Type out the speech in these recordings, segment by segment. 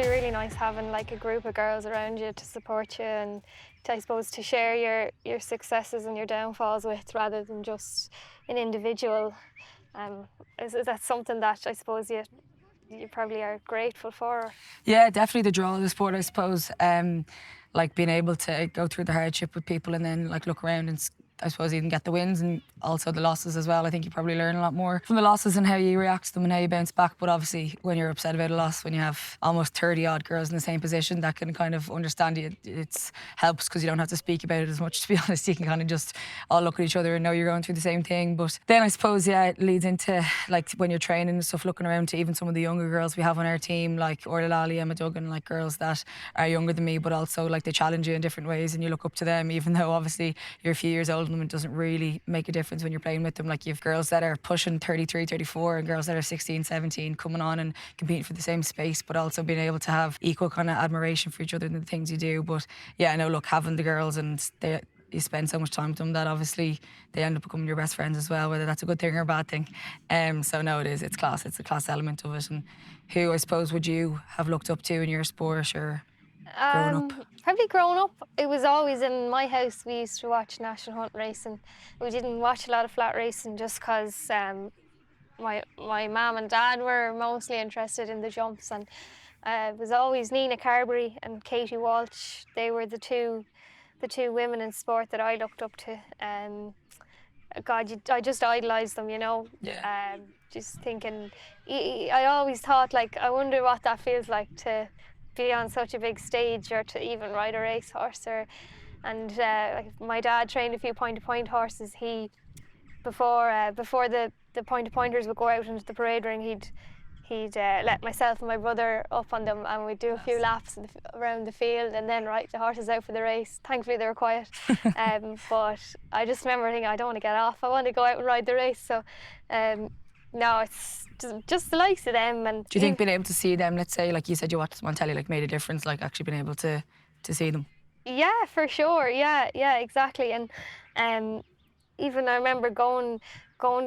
be really nice having like a group of girls around you to support you and to, I suppose, to share your successes and your downfalls with, rather than just an individual. Is that something that I suppose you probably are grateful for? Yeah, definitely the draw of the sport, I suppose. Like being able to go through the hardship with people and then like look around and I suppose even get the wins and also the losses as well. I think you probably learn a lot more from the losses and how you react to them and how you bounce back. But obviously when you're upset about a loss, when you have almost 30 odd girls in the same position that can kind of understand you, it helps because you don't have to speak about it as much, to be honest. You can kind of just all look at each other and know you're going through the same thing. But then I suppose, yeah, it leads into like when you're training and stuff, looking around to even some of the younger girls we have on our team, like Orla Lally, Emma Duggan, like girls that are younger than me, but also like they challenge you in different ways and you look up to them, even though obviously you're a few years older than them. It doesn't really make a difference when you're playing with them. Like you have girls that are pushing 33, 34 and girls that are 16, 17 coming on and competing for the same space, but also being able to have equal kind of admiration for each other and the things you do. But yeah, I know, look, having the girls and you spend so much time with them that obviously they end up becoming your best friends as well, whether that's a good thing or a bad thing. So no, it's class. It's a class element of it. And who, I suppose, would you have looked up to in your sport or growing up? Probably growing up, it was always in my house. We used to watch national hunt racing. We didn't watch a lot of flat racing just because my mum and dad were mostly interested in the jumps, and it was always Nina Carberry and Katie Walsh. They were the two women in sport that I looked up to. God, I just idolised them, you know. Yeah. Just thinking, I always thought, like, I wonder what that feels like to be on such a big stage or to even ride a racehorse. Like my dad trained a few point-to-point horses. Before the point-to-pointers would go out into the parade ring, he'd let myself and my brother up on them, and we'd do a few laps around the field and then the horses out for the race. Thankfully they were quiet. But I just remember thinking, I don't want to get off, I want to go out and ride the race. So no, it's just the likes of them. And do you think being able to see them, let's say, like you said, you watched them on telly, like made a difference, like actually being able to see them? Yeah, for sure. Yeah, exactly. And even I remember going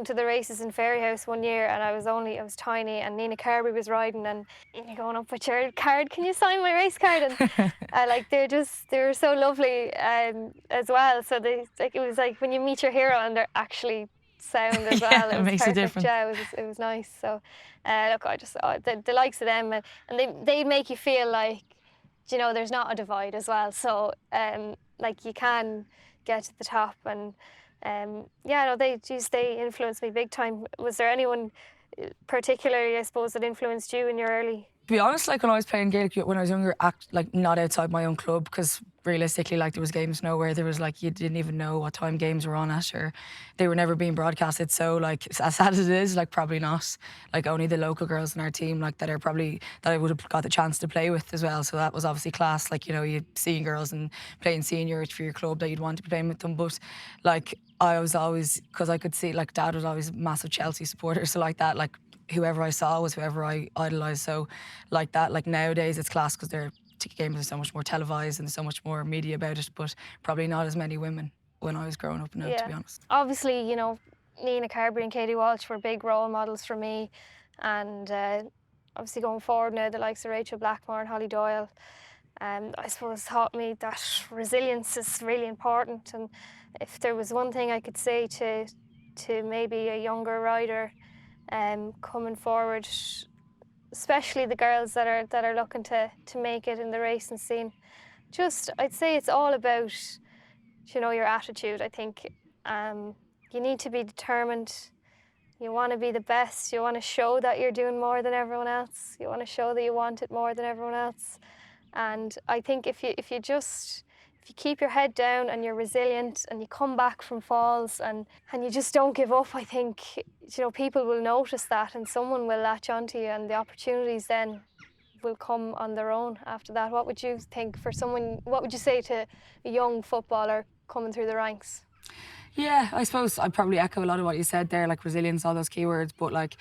to the races in Fairyhouse one year, and I was tiny, and Nina Carberry was riding, and you're going up with your card, can you sign my race card? And like they were so lovely as well. So it was like when you meet your hero and they're actually sound as well. Yeah, It was makes perfect. a difference. Yeah, it was nice. So look, I just the likes of them, and they make you feel like, you know, there's not a divide as well. So like you can get to the top. And yeah, no, they influenced me big time. Was there anyone particularly, I suppose, that influenced you in your early? To be honest, like when I was playing Gaelic when I was younger, like not outside my own club, because realistically, like there was games nowhere. There was like you didn't even know what time games were on at, or they were never being broadcasted. So like as sad as it is, like probably not. Like only the local girls in our team, like that I would have got the chance to play with as well. So that was obviously class. Like, you know, you seeing girls and playing senior for your club that you'd want to be playing with them. But like I was always, because I could see, like Dad was always a massive Chelsea supporter, so like that, like whoever I saw was whoever I idolised. So like that, like nowadays it's class because their games are so much more televised and so much more media about it, but probably not as many women when I was growing up now, to be honest. Obviously, you know, Nina Carberry and Katie Walsh were big role models for me, and obviously going forward now, the likes of Rachel Blackmore and Holly Doyle, I suppose taught me that resilience is really important. And if there was one thing I could say to maybe a younger rider coming forward, especially the girls that are looking to make it in the racing scene, I'd say it's all about, you know, your attitude. I think you need to be determined. You want to be the best. You want to show that you're doing more than everyone else. You want to show that you want it more than everyone else. And I think if you keep your head down and you're resilient and you come back from falls and you just don't give up, I think, you know, people will notice that and someone will latch onto you, and the opportunities then will come on their own after that. What would you think for someone, what would you say to a young footballer coming through the ranks? Yeah, I suppose I'd probably echo a lot of what you said there, like resilience, all those keywords. But like,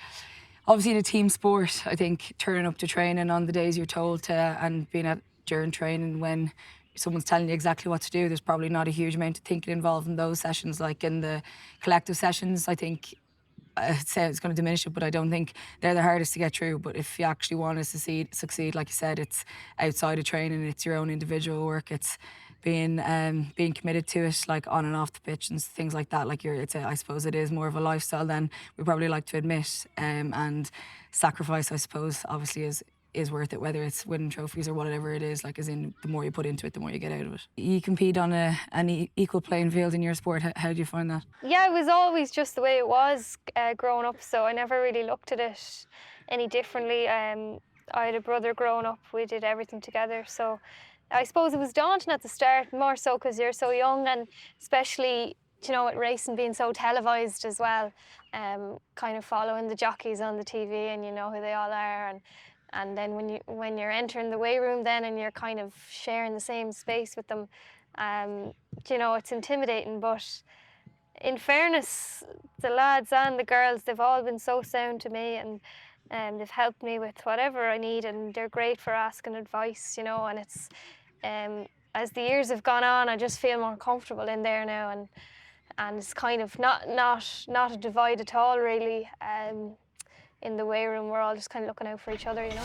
obviously in a team sport, I think turning up to training on the days you're told to and being at during training when someone's telling you exactly what to do, there's probably not a huge amount of thinking involved in those sessions. Like in the collective sessions, I think I'd say it's going to diminish it, but I don't think they're the hardest to get through. But if you actually want to succeed, like you said, it's outside of training, it's your own individual work, it's being committed to it, like on and off the pitch and things like that. Like I suppose it is more of a lifestyle than we probably like to admit. And sacrifice, I suppose, obviously is worth it, whether it's winning trophies or whatever it is, like as in the more you put into it, the more you get out of it. You compete on an equal playing field in your sport. How do you find that? Yeah, it was always just the way it was growing up, so I never really looked at it any differently. I had a brother growing up, we did everything together, so I suppose it was daunting at the start, more so because you're so young, and especially, you know, with racing being so televised as well, kind of following the jockeys on the TV and you know who they all are, and then when you're entering the weigh room then and you're kind of sharing the same space with them, you know, it's intimidating, but in fairness, the lads and the girls, they've all been so sound to me, and they've helped me with whatever I need, and they're great for asking advice, you know, and it's as the years have gone on, I just feel more comfortable in there now, and it's kind of not a divide at all, really. In the weigh room, we're all just kind of looking out for each other, you know.